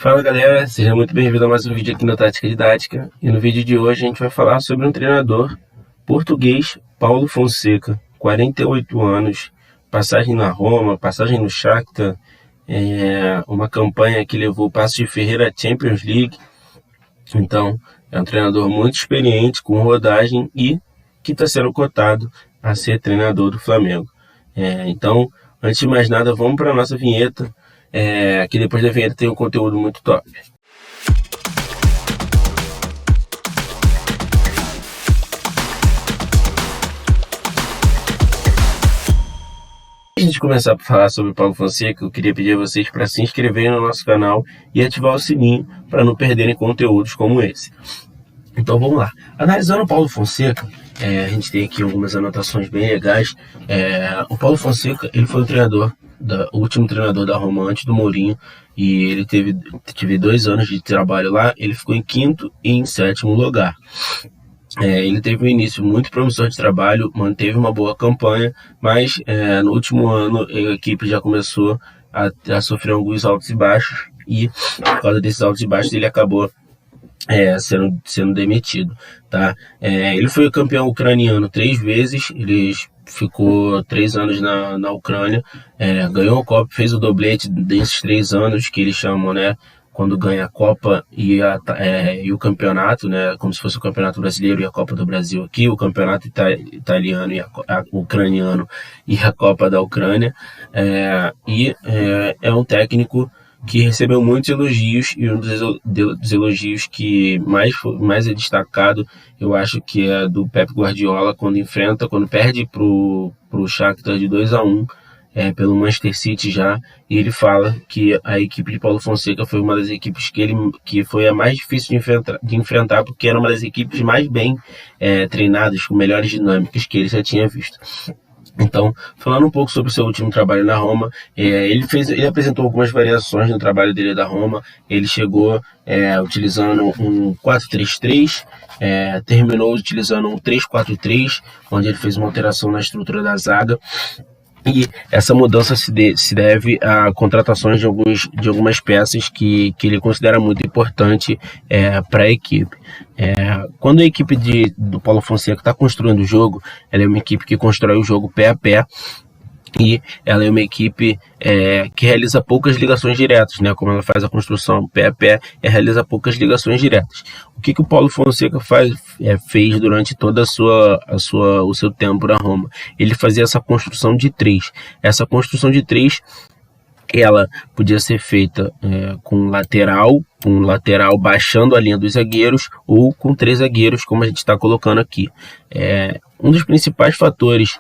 Fala galera, seja muito bem-vindo a mais um vídeo aqui no Tática Didática. E no vídeo de hoje a gente vai falar sobre um treinador português, Paulo Fonseca, 48 anos, passagem na Roma, passagem no Shakhtar, uma campanha que levou o Paços de Ferreira à Champions League. Então, é um treinador muito experiente, com rodagem e que está sendo cotado a ser treinador do Flamengo. Então, antes de mais nada, vamos para a nossa vinheta. Que depois da vinheta tem um conteúdo muito top. Antes de começar a falar sobre o Paulo Fonseca, eu queria pedir a vocês para se inscreverem no nosso canal e ativar o sininho para não perderem conteúdos como esse. Então vamos lá. Analisando o Paulo Fonseca, a gente tem aqui algumas anotações bem legais. O Paulo Fonseca, ele foi o último treinador da Roma antes do Mourinho, e ele teve 2 anos de trabalho lá. Ele ficou em 5º e em 7º lugar. Ele teve um início muito promissor de trabalho, manteve uma boa campanha, mas no último ano a equipe já começou a sofrer alguns altos e baixos, e por causa desses altos e baixos ele acabou sendo demitido, tá? Ele foi campeão ucraniano 3 vezes, ele ficou 3 anos na Ucrânia, ganhou a Copa, fez o doblete desses 3 anos, que eles chamam, né, quando ganha a Copa e o campeonato, né, como se fosse o Campeonato Brasileiro e a Copa do Brasil aqui, o Campeonato Italiano e o Ucraniano e a Copa da Ucrânia. É um técnico que recebeu muitos elogios, e um dos elogios que mais é destacado, eu acho que é do Pep Guardiola, quando perde pro Shakhtar de 2-1, pelo Manchester City já, e ele fala que a equipe de Paulo Fonseca foi uma das equipes que foi a mais difícil de enfrentar, porque era uma das equipes mais bem treinadas, com melhores dinâmicas que ele já tinha visto. Então, falando um pouco sobre o seu último trabalho na Roma, ele apresentou algumas variações no trabalho dele da Roma. Ele chegou utilizando um 4-3-3, terminou utilizando um 3-4-3, onde ele fez uma alteração na estrutura da zaga. E essa mudança se deve a contratações de algumas peças que ele considera muito importante para a equipe. Quando a equipe do Paulo Fonseca está construindo o jogo, ela é uma equipe que constrói o jogo pé a pé, e ela é uma equipe que realiza poucas ligações diretas, né? Como ela faz a construção pé a pé, realiza poucas ligações diretas. O que o Paulo Fonseca fez durante toda o seu tempo na Roma? Ele fazia essa construção de 3. Essa construção de 3, ela podia ser feita com um lateral baixando a linha dos zagueiros, ou com 3 zagueiros, como a gente está colocando aqui. Um dos principais fatores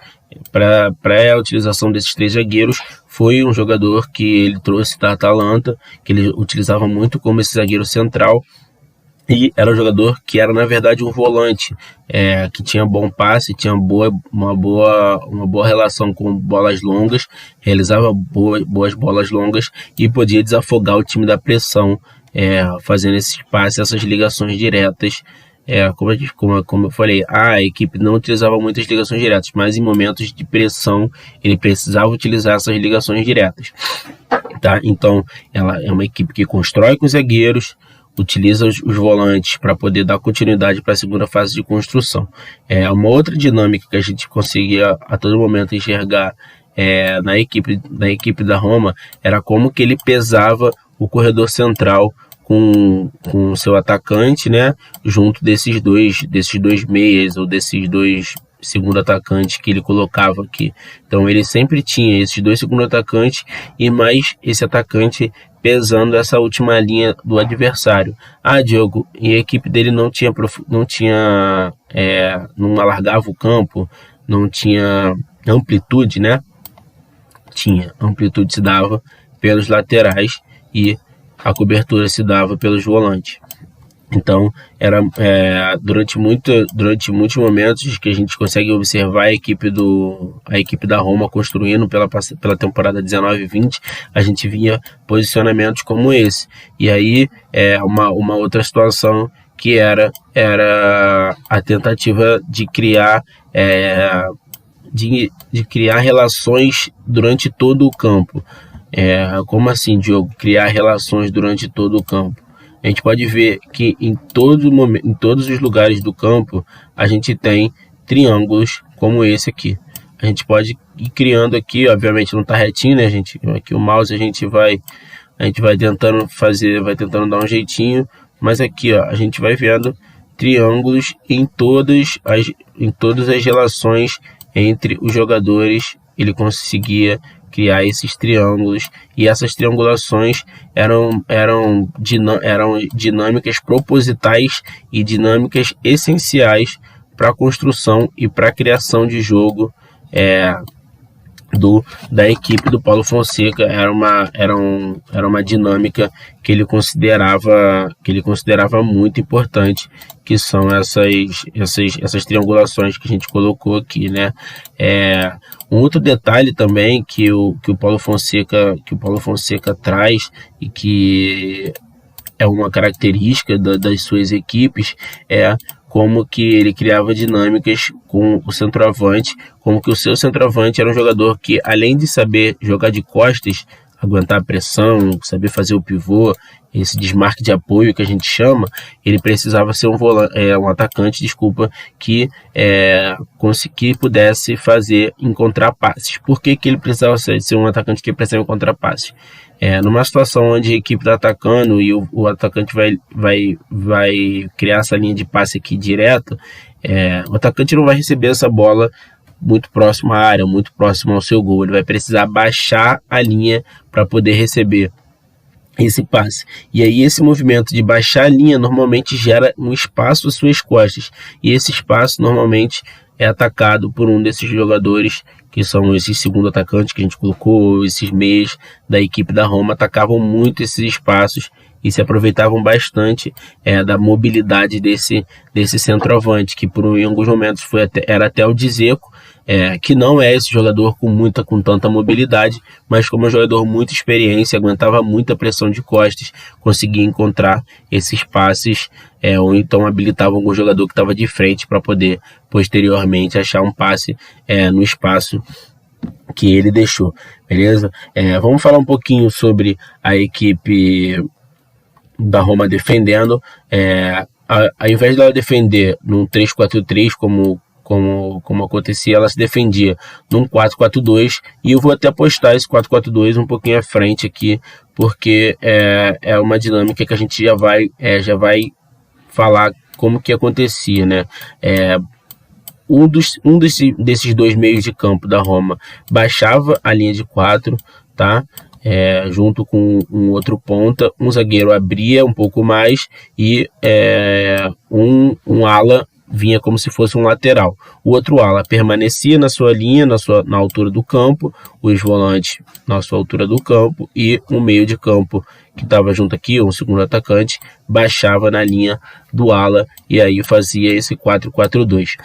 para a utilização desses 3 zagueiros foi um jogador que ele trouxe da Atalanta, que ele utilizava muito como esse zagueiro central, e era um jogador que era, na verdade, um volante, que tinha bom passe, tinha uma boa relação com bolas longas, realizava boas bolas longas e podia desafogar o time da pressão, fazendo esses passes, essas ligações diretas. Como eu falei, a equipe não utilizava muitas ligações diretas, mas em momentos de pressão ele precisava utilizar essas ligações diretas, tá? Então, ela é uma equipe que constrói com os zagueiros, utiliza os volantes para poder dar continuidade para a segunda fase de construção. Uma outra dinâmica que a gente conseguia a todo momento enxergar na equipe da Roma era como que ele pesava o corredor central com o seu atacante, né, junto desses dois meias, ou desses 2 segundo atacantes que ele colocava aqui. Então ele sempre tinha esses 2 segundo atacantes e mais esse atacante pesando essa última linha do adversário. Diogo, e a equipe dele não alargava o campo, não tinha amplitude, né? Tinha amplitude, se dava pelos laterais, e a cobertura se dava pelos volantes. Então, durante muitos momentos que a gente consegue observar a equipe da Roma construindo pela temporada 19-20, a gente via posicionamentos como esse. E aí, uma outra situação que era a tentativa de criar de criar relações durante todo o campo. Como assim, Diogo? Criar relações durante todo o campo. A gente pode ver que em em todos os lugares do campo, a gente tem triângulos como esse aqui. A gente pode ir criando aqui, obviamente não está retinho, né, gente? Aqui o mouse a gente vai tentando fazer, vai tentando dar um jeitinho, mas aqui, ó, a gente vai vendo triângulos em todas as relações entre os jogadores. Ele conseguia criar esses triângulos, e essas triangulações eram dinâmicas propositais e dinâmicas essenciais para a construção e para a criação de jogo da equipe do Paulo Fonseca. Era uma dinâmica que ele considerava muito importante, que são essas triangulações que a gente colocou aqui, né? Um outro detalhe também que o Paulo Fonseca traz, e que é uma característica das suas equipes, como que ele criava dinâmicas com o centroavante, como que o seu centroavante era um jogador que, além de saber jogar de costas, aguentar a pressão, saber fazer o pivô, esse desmarque de apoio que a gente chama, ele precisava ser um atacante, que pudesse encontrar passes. Por que ele precisava ser um atacante que precisava encontrar passes? Numa situação onde a equipe está atacando e o atacante vai criar essa linha de passe aqui direto, o atacante não vai receber essa bola muito próximo à área, muito próximo ao seu gol. Ele vai precisar baixar a linha para poder receber esse passe. E aí esse movimento de baixar a linha normalmente gera um espaço às suas costas, e esse espaço normalmente é atacado por um desses jogadores, que são esses segundo atacantes que a gente colocou, esses meias da equipe da Roma, atacavam muito esses espaços e se aproveitavam bastante da mobilidade desse centroavante, que em alguns momentos era até o Dzeko, que não é esse jogador com tanta mobilidade, mas como um jogador muito experiência, aguentava muita pressão de costas, conseguia encontrar esses passes, ou então habilitava algum jogador que estava de frente para poder posteriormente achar um passe no espaço que ele deixou, beleza? Vamos falar um pouquinho sobre a equipe da Roma defendendo. Ao invés dela defender num 3-4-3 como acontecia, ela se defendia num 4-4-2, e eu vou até postar esse 4-4-2 um pouquinho à frente aqui, porque é uma dinâmica que a gente já vai falar como que acontecia, né? Desses dois meios de campo da Roma baixava a linha de 4, tá? Junto com um outro ponta, um zagueiro abria um pouco mais, e um ala vinha como se fosse um lateral. O outro ala permanecia na sua linha, na altura do campo, os volantes na sua altura do campo, e o meio de campo que estava junto aqui, um segundo atacante, baixava na linha do ala, e aí fazia esse 4-4-2.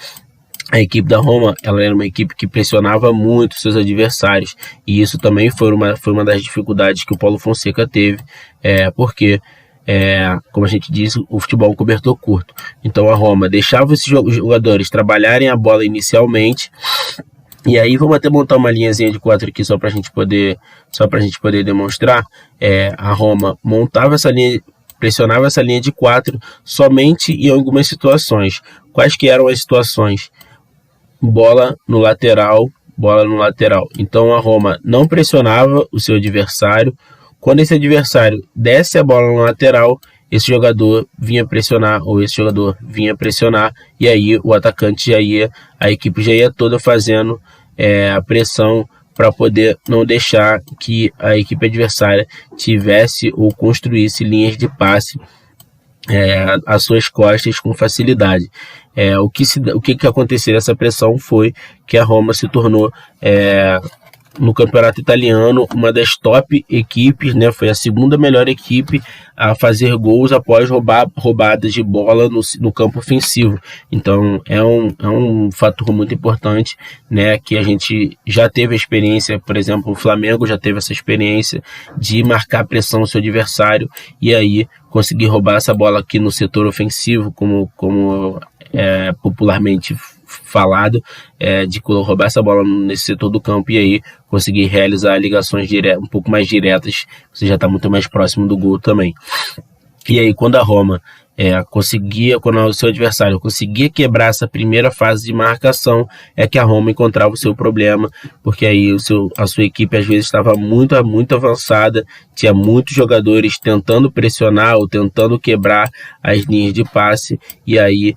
A equipe da Roma, ela era uma equipe que pressionava muito seus adversários, e isso também foi uma das dificuldades que o Paulo Fonseca teve, porque, como a gente diz, o futebol é um cobertor curto. Então a Roma deixava esses jogadores trabalharem a bola inicialmente, e aí vamos até montar uma linhazinha de 4 aqui só para a gente poder demonstrar. A Roma montava essa linha, pressionava essa linha de 4 somente em algumas situações. Quais que eram as situações? Bola no lateral. Então a Roma não pressionava o seu adversário. Quando esse adversário desse a bola no lateral, esse jogador vinha pressionar, e aí o atacante a equipe já ia toda fazendo a pressão para poder não deixar que a equipe adversária tivesse ou construísse linhas de passe às suas costas com facilidade. O que aconteceu nessa pressão foi que a Roma se tornou, no campeonato italiano, uma das top equipes, né? Foi a segunda melhor equipe a fazer gols após roubadas de bola no campo ofensivo. Então é um fator muito importante, né? Que a gente já teve a experiência, por exemplo, o Flamengo já teve essa experiência de marcar pressão no seu adversário e aí conseguir roubar essa bola aqui no setor ofensivo, como popularmente falado, de roubar essa bola nesse setor do campo e aí conseguir realizar ligações um pouco mais diretas, você já está muito mais próximo do gol também. E aí quando a Roma quando o seu adversário conseguia quebrar essa primeira fase de marcação, é que a Roma encontrava o seu problema, porque aí a sua equipe às vezes estava muito, muito avançada, tinha muitos jogadores tentando pressionar ou tentando quebrar as linhas de passe, e aí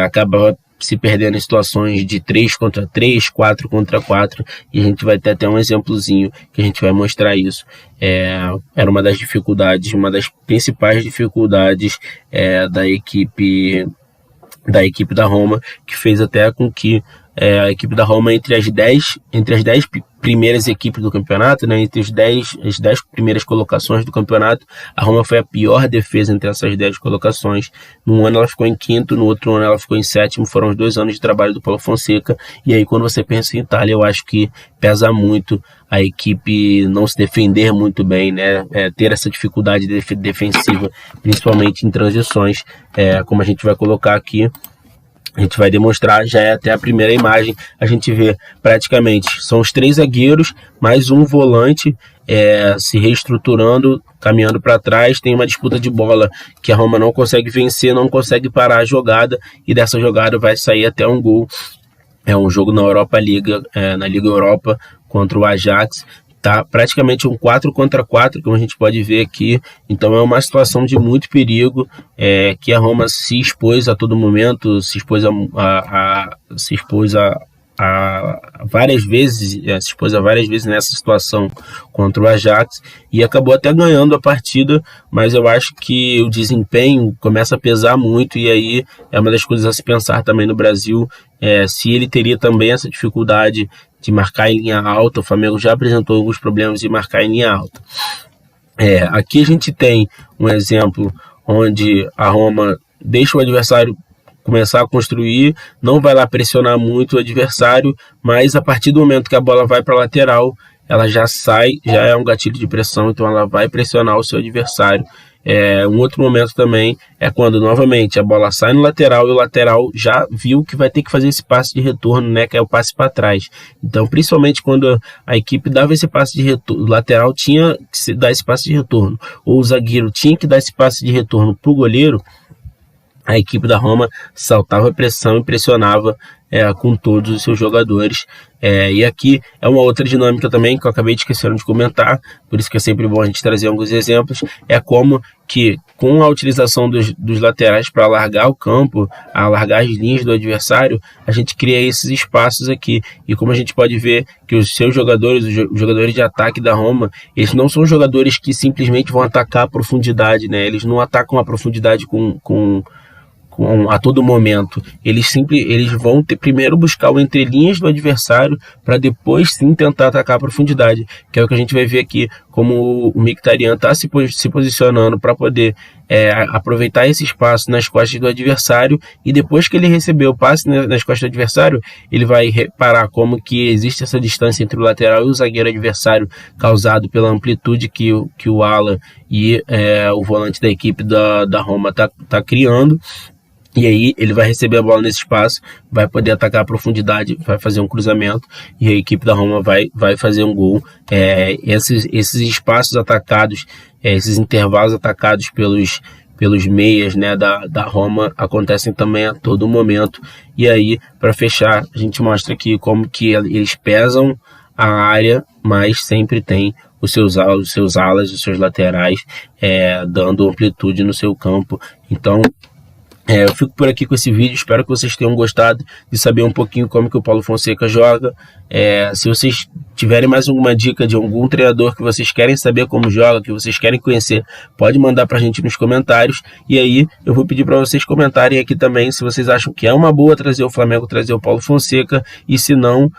acabava se perdendo em situações de 3 contra 3, 4 contra 4, e a gente vai ter até um exemplozinho que a gente vai mostrar isso. Era uma das dificuldades, uma das principais dificuldades da equipe da Roma, que fez até com que a equipe da Roma, entre as 10 primeiras equipes do campeonato, né, entre as 10 primeiras colocações do campeonato, a Roma foi a pior defesa entre essas 10 colocações. Num ano ela ficou em quinto, no outro ano ela ficou em sétimo. Foram os 2 anos de trabalho do Paulo Fonseca, e aí quando você pensa em Itália, eu acho que pesa muito a equipe não se defender muito bem, né, ter essa dificuldade defensiva, principalmente em transições, como a gente vai colocar aqui. A gente vai demonstrar, já é até a primeira imagem, a gente vê praticamente, são os 3 zagueiros, mais um volante se reestruturando, caminhando para trás, tem uma disputa de bola que a Roma não consegue vencer, não consegue parar a jogada, e dessa jogada vai sair até um gol. É um jogo na Europa League, na Liga Europa, contra o Ajax. Tá praticamente um 4 contra 4, como a gente pode ver aqui. Então é uma situação de muito perigo, que a Roma se expôs a todo momento, se expôs várias vezes nessa situação contra o Ajax, e acabou até ganhando a partida, mas eu acho que o desempenho começa a pesar muito, e aí é uma das coisas a se pensar também no Brasil, se ele teria também essa dificuldade de marcar em linha alta. O Flamengo já apresentou alguns problemas de marcar em linha alta. Aqui a gente tem um exemplo onde a Roma deixa o adversário começar a construir, não vai lá pressionar muito o adversário, mas a partir do momento que a bola vai para a lateral, ela já sai, já é um gatilho de pressão, então ela vai pressionar o seu adversário. Um outro momento também é quando novamente a bola sai no lateral e o lateral já viu que vai ter que fazer esse passe de retorno, né, que é o passe para trás. Então, principalmente quando a equipe dava esse passe de retorno, o lateral tinha que dar esse passe de retorno, ou o zagueiro tinha que dar esse passe de retorno para o goleiro, a equipe da Roma saltava a pressão e pressionava com todos os seus jogadores. E aqui é uma outra dinâmica também que eu acabei de esquecer de comentar, por isso que é sempre bom a gente trazer alguns exemplos, é como que com a utilização dos laterais para alargar o campo, alargar as linhas do adversário, a gente cria esses espaços aqui, e como a gente pode ver que os seus jogadores, os jogadores de ataque da Roma, eles não são jogadores que simplesmente vão atacar a profundidade, né? Eles não atacam a profundidade a todo momento. Eles vão primeiro buscar o entrelinhas do adversário para depois sim tentar atacar a profundidade, que é o que a gente vai ver aqui, como o Mkhitaryan está se posicionando para poder aproveitar esse espaço nas costas do adversário, e depois que ele receber o passe nas costas do adversário, ele vai reparar como que existe essa distância entre o lateral e o zagueiro adversário, causado pela amplitude que o ala e o volante da equipe da Roma tá criando. E aí ele vai receber a bola nesse espaço, vai poder atacar a profundidade, vai fazer um cruzamento, e a equipe da Roma vai fazer um gol. Esses espaços atacados, esses intervalos atacados pelos meias, né, da Roma, acontecem também a todo momento. E aí, para fechar, a gente mostra aqui como que eles pesam a área, mas sempre tem os seus alas, os seus laterais, dando amplitude no seu campo. Então, eu fico por aqui com esse vídeo, espero que vocês tenham gostado de saber um pouquinho como que o Paulo Fonseca joga. Se vocês tiverem mais alguma dica de algum treinador que vocês querem saber como joga, que vocês querem conhecer, pode mandar pra gente nos comentários, e aí eu vou pedir para vocês comentarem aqui também se vocês acham que é uma boa trazer o Flamengo, trazer o Paulo Fonseca, e se não,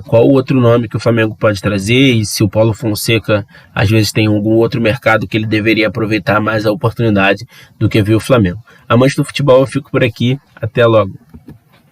qual o outro nome que o Flamengo pode trazer, e se o Paulo Fonseca às vezes tem algum outro mercado que ele deveria aproveitar mais a oportunidade do que ver o Flamengo. Amantes do futebol, eu fico por aqui, até logo.